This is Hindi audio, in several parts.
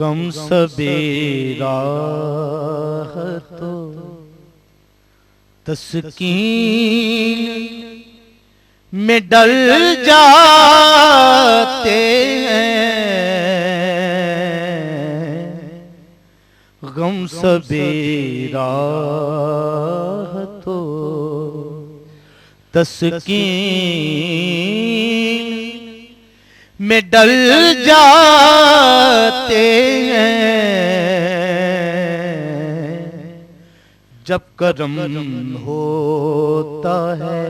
गम सबेरा तो तस्कीन में डल जाते हैं। गम सबेरा तो तस्कीन में डल जाते हैं। जब करम होता है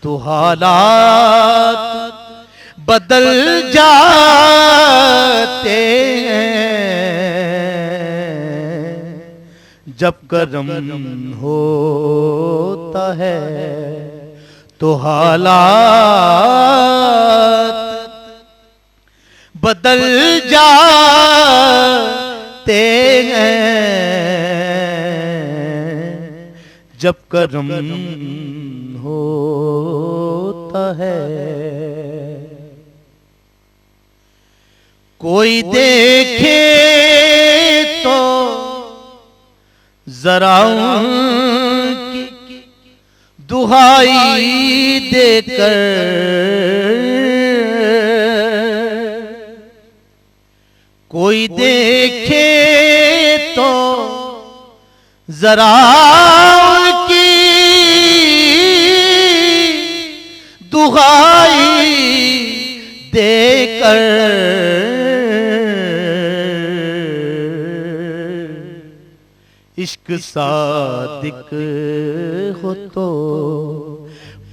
तो हालात बदल जाते हैं। जब करम होता है तो हालात बदल जाते हैं। जब करम होता है कोई देखे तो जरा उनकी दुहाई देकर कोई देखे तो जरा उनकी दुहाई देकर इश्क सादिक हो तो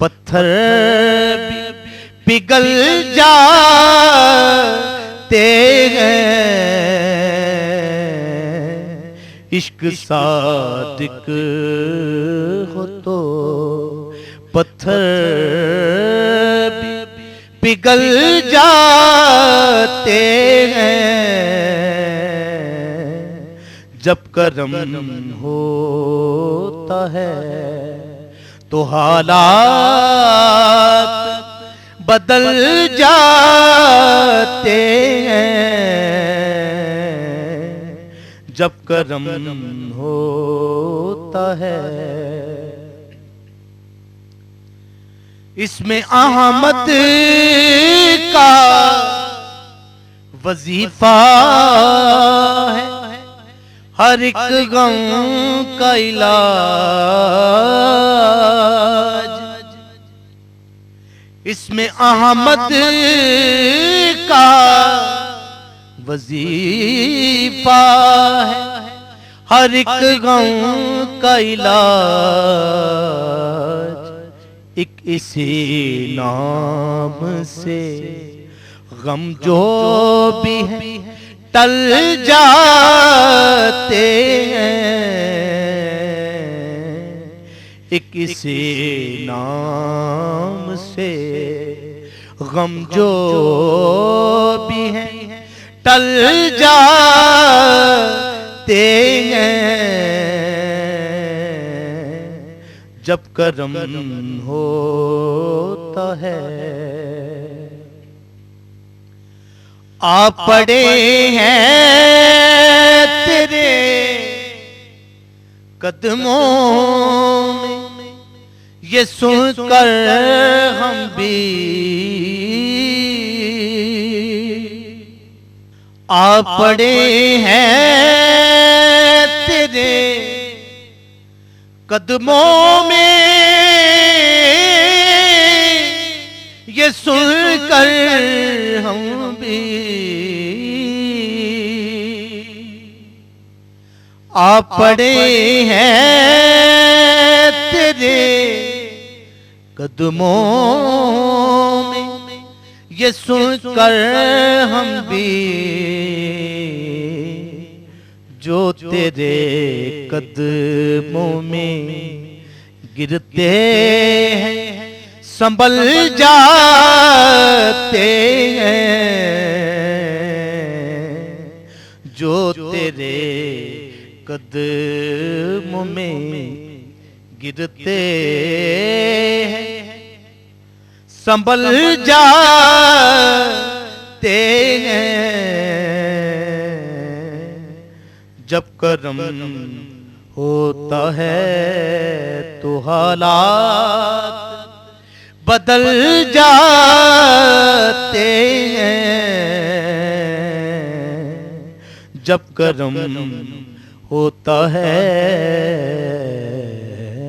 पत्थर पिघल जाते हैं। इश्क सादिक हो तो पत्थर पिघल जाते हैं। जब करम होता है तो हालात बदल जाते हैं। जब करम होता है इसमें अहमद का वजीफा है। हर एक गम का इलाज इसमें अहमद का वजीफा है। हर एक गम का इलाज एक इसी नाम से गम जो भी है टल जाते हैं। एक इसी नाम से गम जो भी है टल जाते हैं। जब करम होता है आप पड़े हैं तेरे कदमों में ये सुनकर हम भी आप पड़े हैं तेरे कदमों में ये सुनकर हम भी आप पड़े हैं तेरे कदमों में ये सुनकर हम भी जो तेरे कदमों में गिरते हैं संभल जाते हैं। जो तेरे कदमों में गिरते हैं संभल जाते हैं। जब करम होता है तो हालात बदल जाते हैं। जब करम होता है